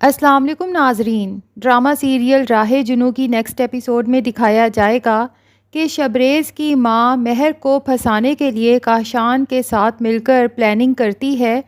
السلام علیکم ناظرین، ڈرامہ سیریل راہ جنوں کی نیکسٹ ایپیسوڈ میں دکھایا جائے گا کہ شبریز کی ماں مہر کو پھنسانے کے لیے کاشان کے ساتھ مل کر پلاننگ کرتی ہے،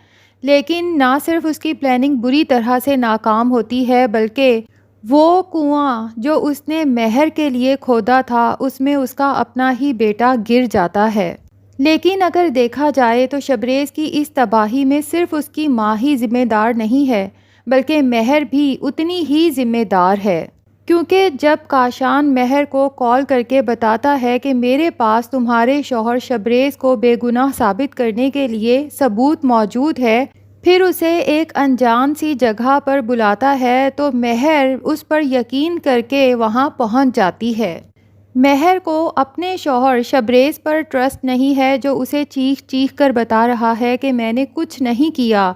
لیکن نہ صرف اس کی پلاننگ بری طرح سے ناکام ہوتی ہے بلکہ وہ کنواں جو اس نے مہر کے لیے کھودا تھا اس میں اس کا اپنا ہی بیٹا گر جاتا ہے۔ لیکن اگر دیکھا جائے تو شبریز کی اس تباہی میں صرف اس کی ماں ہی ذمہ دار نہیں ہے بلکہ مہر بھی اتنی ہی ذمہ دار ہے، کیونکہ جب کاشان مہر کو کال کر کے بتاتا ہے کہ میرے پاس تمہارے شوہر شبریز کو بے گناہ ثابت کرنے کے لیے ثبوت موجود ہے، پھر اسے ایک انجان سی جگہ پر بلاتا ہے تو مہر اس پر یقین کر کے وہاں پہنچ جاتی ہے۔ مہر کو اپنے شوہر شبریز پر ٹرسٹ نہیں ہے جو اسے چیخ چیخ کر بتا رہا ہے کہ میں نے کچھ نہیں کیا۔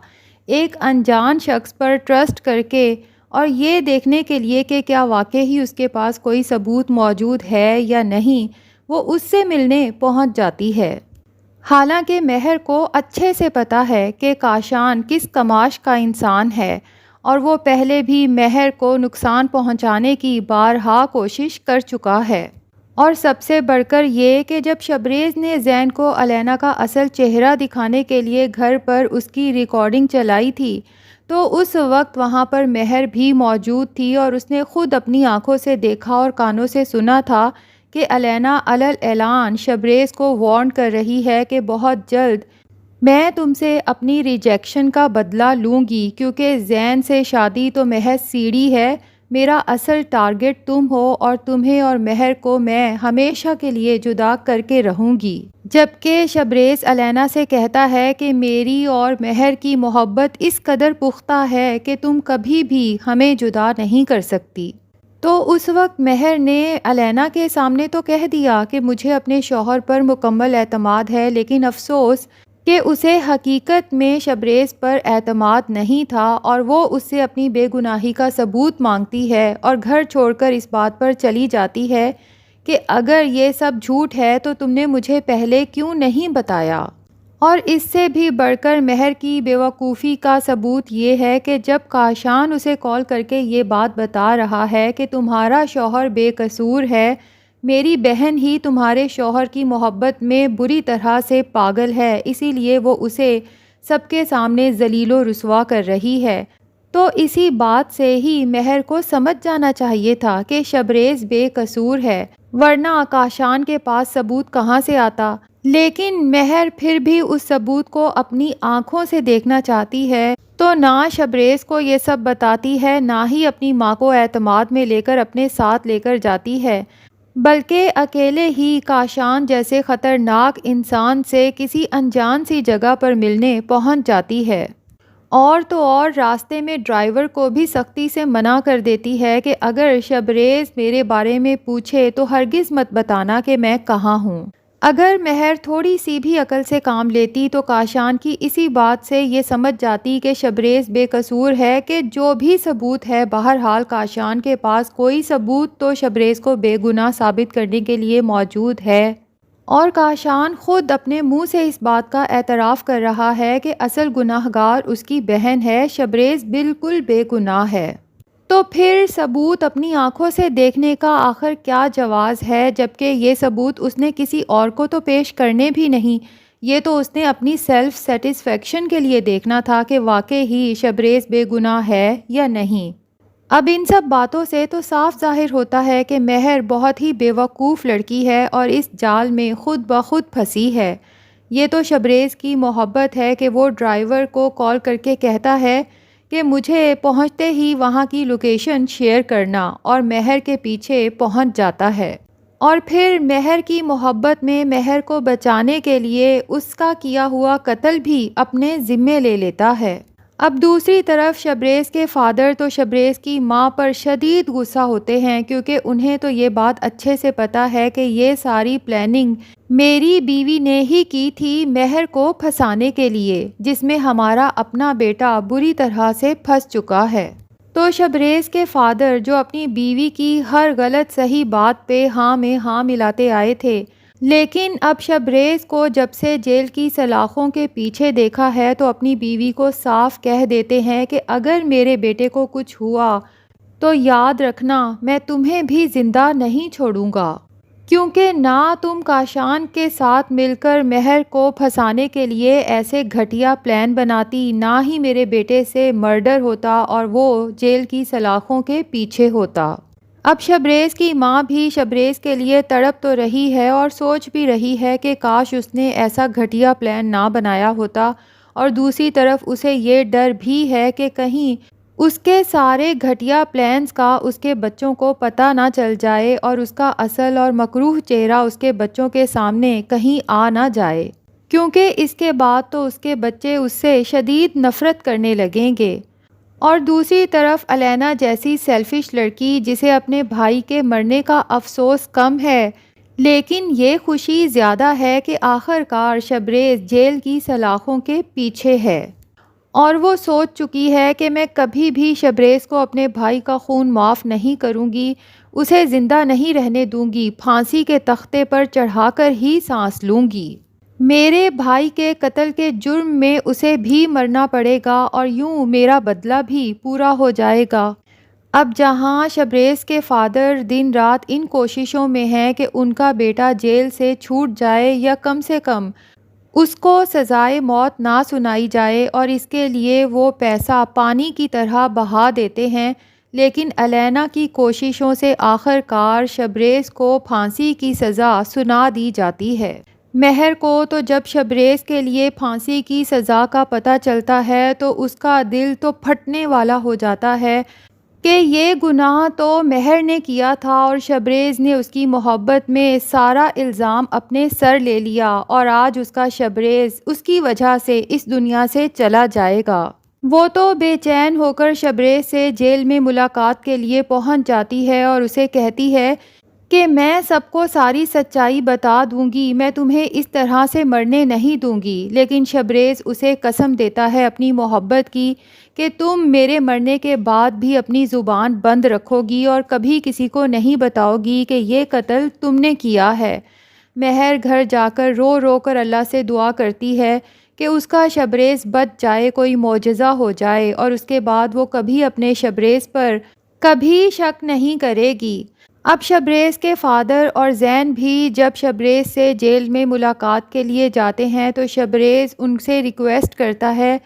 ایک انجان شخص پر ٹرسٹ کر کے اور یہ دیکھنے کے لیے کہ کیا واقعی ہی اس کے پاس کوئی ثبوت موجود ہے یا نہیں، وہ اس سے ملنے پہنچ جاتی ہے۔ حالانکہ مہر کو اچھے سے پتہ ہے کہ کاشان کس کماش کا انسان ہے اور وہ پہلے بھی مہر کو نقصان پہنچانے کی بارہا کوشش کر چکا ہے۔ اور سب سے بڑھ کر یہ کہ جب شبریز نے زین کو الینا کا اصل چہرہ دکھانے کے لیے گھر پر اس کی ریکارڈنگ چلائی تھی تو اس وقت وہاں پر مہر بھی موجود تھی اور اس نے خود اپنی آنکھوں سے دیکھا اور کانوں سے سنا تھا کہ الینا علی الاعلان شبریز کو وارن کر رہی ہے کہ بہت جلد میں تم سے اپنی ریجیکشن کا بدلہ لوں گی، کیونکہ زین سے شادی تو محض سیڑھی ہے، میرا اصل ٹارگٹ تم ہو اور تمہیں اور مہر کو میں ہمیشہ کے لیے جدا کر کے رہوں گی۔ جبکہ شبریز الینا سے کہتا ہے کہ میری اور مہر کی محبت اس قدر پختہ ہے کہ تم کبھی بھی ہمیں جدا نہیں کر سکتی۔ تو اس وقت مہر نے الینا کے سامنے تو کہہ دیا کہ مجھے اپنے شوہر پر مکمل اعتماد ہے، لیکن افسوس کہ اسے حقیقت میں شبریز پر اعتماد نہیں تھا اور وہ اس سے اپنی بے گناہی کا ثبوت مانگتی ہے اور گھر چھوڑ کر اس بات پر چلی جاتی ہے کہ اگر یہ سب جھوٹ ہے تو تم نے مجھے پہلے کیوں نہیں بتایا۔ اور اس سے بھی بڑھ کر مہر کی بیوقوفی کا ثبوت یہ ہے کہ جب کاشان اسے کال کر کے یہ بات بتا رہا ہے کہ تمہارا شوہر بے قصور ہے، میری بہن ہی تمہارے شوہر کی محبت میں بری طرح سے پاگل ہے، اسی لیے وہ اسے سب کے سامنے ذلیل و رسوا کر رہی ہے، تو اسی بات سے ہی مہر کو سمجھ جانا چاہیے تھا کہ شبریز بے قصور ہے، ورنہ کاشان کے پاس ثبوت کہاں سے آتا۔ لیکن مہر پھر بھی اس ثبوت کو اپنی آنکھوں سے دیکھنا چاہتی ہے، تو نہ شبریز کو یہ سب بتاتی ہے، نہ ہی اپنی ماں کو اعتماد میں لے کر اپنے ساتھ لے کر جاتی ہے، بلکہ اکیلے ہی کاشان جیسے خطرناک انسان سے کسی انجان سی جگہ پر ملنے پہنچ جاتی ہے۔ اور تو اور راستے میں ڈرائیور کو بھی سختی سے منع کر دیتی ہے کہ اگر شبریز میرے بارے میں پوچھے تو ہرگز مت بتانا کہ میں کہاں ہوں۔ اگر مہر تھوڑی سی بھی عقل سے کام لیتی تو کاشان کی اسی بات سے یہ سمجھ جاتی کہ شبریز بے قصور ہے، کہ جو بھی ثبوت ہے بہرحال کاشان کے پاس کوئی ثبوت تو شبریز کو بے گناہ ثابت کرنے کے لیے موجود ہے، اور کاشان خود اپنے منہ سے اس بات کا اعتراف کر رہا ہے کہ اصل گناہ گار اس کی بہن ہے، شبریز بالکل بے گناہ ہے۔ تو پھر ثبوت اپنی آنکھوں سے دیکھنے کا آخر کیا جواز ہے، جبکہ یہ ثبوت اس نے کسی اور کو تو پیش کرنے بھی نہیں، یہ تو اس نے اپنی سیلف سیٹسفیکشن کے لیے دیکھنا تھا کہ واقعی ہی شبریز بے گناہ ہے یا نہیں۔ اب ان سب باتوں سے تو صاف ظاہر ہوتا ہے کہ مہر بہت ہی بیوقوف لڑکی ہے اور اس جال میں خود بخود پھنسی ہے۔ یہ تو شبریز کی محبت ہے کہ وہ ڈرائیور کو کال کر کے کہتا ہے کہ مجھے پہنچتے ہی وہاں کی لوکیشن شیئر کرنا، اور مہر کے پیچھے پہنچ جاتا ہے، اور پھر مہر کی محبت میں مہر کو بچانے کے لیے اس کا کیا ہوا قتل بھی اپنے ذمے لے لیتا ہے۔ اب دوسری طرف شبریز کے فادر تو شبریز کی ماں پر شدید غصہ ہوتے ہیں، کیونکہ انہیں تو یہ بات اچھے سے پتہ ہے کہ یہ ساری پلاننگ میری بیوی نے ہی کی تھی مہر کو پھنسانے کے لیے، جس میں ہمارا اپنا بیٹا بری طرح سے پھنس چکا ہے۔ تو شبریز کے فادر جو اپنی بیوی کی ہر غلط صحیح بات پہ ہاں میں ہاں ملاتے آئے تھے، لیکن اب شبریز کو جب سے جیل کی سلاخوں کے پیچھے دیکھا ہے تو اپنی بیوی کو صاف کہہ دیتے ہیں کہ اگر میرے بیٹے کو کچھ ہوا تو یاد رکھنا میں تمہیں بھی زندہ نہیں چھوڑوں گا، کیونکہ نہ تم کاشان کے ساتھ مل کر مہر کو پھنسانے کے لیے ایسے گھٹیا پلان بناتی، نہ ہی میرے بیٹے سے مرڈر ہوتا اور وہ جیل کی سلاخوں کے پیچھے ہوتا۔ اب شبریز کی ماں بھی شبریز کے لیے تڑپ تو رہی ہے اور سوچ بھی رہی ہے کہ کاش اس نے ایسا گھٹیا پلان نہ بنایا ہوتا، اور دوسری طرف اسے یہ ڈر بھی ہے کہ کہیں اس کے سارے گھٹیا پلانز کا اس کے بچوں کو پتہ نہ چل جائے اور اس کا اصل اور مکروہ چہرہ اس کے بچوں کے سامنے کہیں آ نہ جائے، کیونکہ اس کے بعد تو اس کے بچے اس سے شدید نفرت کرنے لگیں گے۔ اور دوسری طرف الینا جیسی سیلفش لڑکی جسے اپنے بھائی کے مرنے کا افسوس کم ہے، لیکن یہ خوشی زیادہ ہے کہ آخر کار شبریز جیل کی سلاخوں کے پیچھے ہے، اور وہ سوچ چکی ہے کہ میں کبھی بھی شبریز کو اپنے بھائی کا خون معاف نہیں کروں گی، اسے زندہ نہیں رہنے دوں گی، پھانسی کے تختے پر چڑھا کر ہی سانس لوں گی۔ میرے بھائی کے قتل کے جرم میں اسے بھی مرنا پڑے گا اور یوں میرا بدلہ بھی پورا ہو جائے گا۔ اب جہاں شبریز کے فادر دن رات ان کوششوں میں ہیں کہ ان کا بیٹا جیل سے چھوٹ جائے یا کم سے کم اس کو سزائے موت نہ سنائی جائے، اور اس کے لیے وہ پیسہ پانی کی طرح بہا دیتے ہیں، لیکن الینا کی کوششوں سے آخر کار شبریز کو پھانسی کی سزا سنا دی جاتی ہے۔ مہر کو تو جب شبریز کے لیے پھانسی کی سزا کا پتہ چلتا ہے تو اس کا دل تو پھٹنے والا ہو جاتا ہے کہ یہ گناہ تو مہر نے کیا تھا اور شبریز نے اس کی محبت میں سارا الزام اپنے سر لے لیا، اور آج اس کا شبریز اس کی وجہ سے اس دنیا سے چلا جائے گا۔ وہ تو بے چین ہو کر شبریز سے جیل میں ملاقات کے لیے پہنچ جاتی ہے اور اسے کہتی ہے کہ میں سب کو ساری سچائی بتا دوں گی، میں تمہیں اس طرح سے مرنے نہیں دوں گی، لیکن شبریز اسے قسم دیتا ہے اپنی محبت کی کہ تم میرے مرنے کے بعد بھی اپنی زبان بند رکھو گی اور کبھی کسی کو نہیں بتاؤ گی کہ یہ قتل تم نے کیا ہے۔ مہر گھر جا کر رو رو کر اللہ سے دعا کرتی ہے کہ اس کا شبریز بچ جائے، کوئی معجزہ ہو جائے، اور اس کے بعد وہ کبھی اپنے شبریز پر کبھی شک نہیں کرے گی۔ اب شبریز کے فادر اور زین بھی جب شبریز سے جیل میں ملاقات کے لیے جاتے ہیں تو شبریز ان سے ریکویسٹ کرتا ہے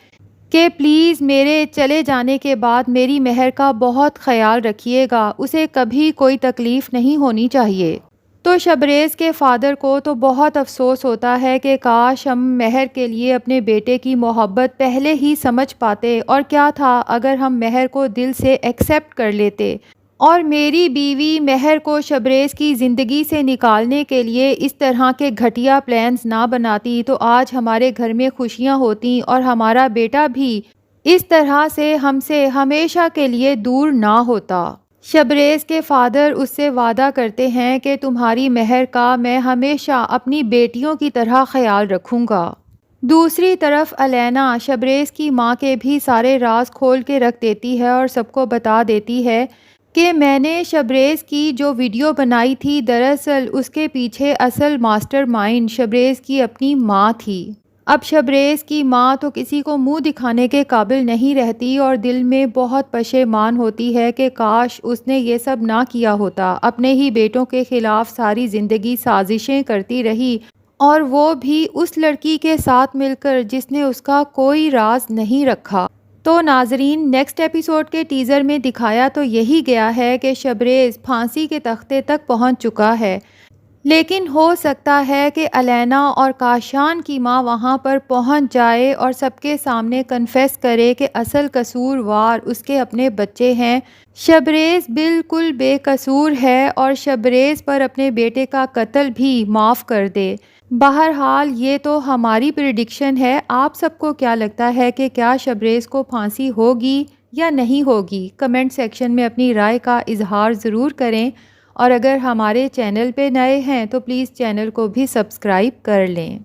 کہ پلیز میرے چلے جانے کے بعد میری مہر کا بہت خیال رکھیے گا، اسے کبھی کوئی تکلیف نہیں ہونی چاہیے۔ تو شبریز کے فادر کو تو بہت افسوس ہوتا ہے کہ کاش ہم مہر کے لیے اپنے بیٹے کی محبت پہلے ہی سمجھ پاتے، اور کیا تھا اگر ہم مہر کو دل سے ایکسیپٹ کر لیتے اور میری بیوی مہر کو شبریز کی زندگی سے نکالنے کے لیے اس طرح کے گھٹیا پلانز نہ بناتی، تو آج ہمارے گھر میں خوشیاں ہوتیں اور ہمارا بیٹا بھی اس طرح سے ہم سے ہمیشہ کے لیے دور نہ ہوتا۔ شبریز کے فادر اس سے وعدہ کرتے ہیں کہ تمہاری مہر کا میں ہمیشہ اپنی بیٹیوں کی طرح خیال رکھوں گا۔ دوسری طرف الینا شبریز کی ماں کے بھی سارے راز کھول کے رکھ دیتی ہے اور سب کو بتا دیتی ہے کہ میں نے شبریز کی جو ویڈیو بنائی تھی دراصل اس کے پیچھے اصل ماسٹر مائنڈ شبریز کی اپنی ماں تھی۔ اب شبریز کی ماں تو کسی کو منہ دکھانے کے قابل نہیں رہتی اور دل میں بہت پشیمان ہوتی ہے کہ کاش اس نے یہ سب نہ کیا ہوتا، اپنے ہی بیٹوں کے خلاف ساری زندگی سازشیں کرتی رہی، اور وہ بھی اس لڑکی کے ساتھ مل کر جس نے اس کا کوئی راز نہیں رکھا۔ تو ناظرین، نیکسٹ ایپیسوڈ کے ٹیزر میں دکھایا تو یہی گیا ہے کہ شبریز پھانسی کے تختے تک پہنچ چکا ہے، لیکن ہو سکتا ہے کہ الینا اور کاشان کی ماں وہاں پر پہنچ جائے اور سب کے سامنے کنفیس کرے کہ اصل قصوروار اس کے اپنے بچے ہیں، شبریز بالکل بے قصور ہے، اور شبریز پر اپنے بیٹے کا قتل بھی معاف کر دے۔ بہرحال یہ تو ہماری پریڈکشن ہے، آپ سب کو کیا لگتا ہے کہ کیا شبریز کو پھانسی ہوگی یا نہیں ہوگی؟ کمنٹ سیکشن میں اپنی رائے کا اظہار ضرور کریں، اور اگر ہمارے چینل پہ نئے ہیں تو پلیز چینل کو بھی سبسکرائب کر لیں۔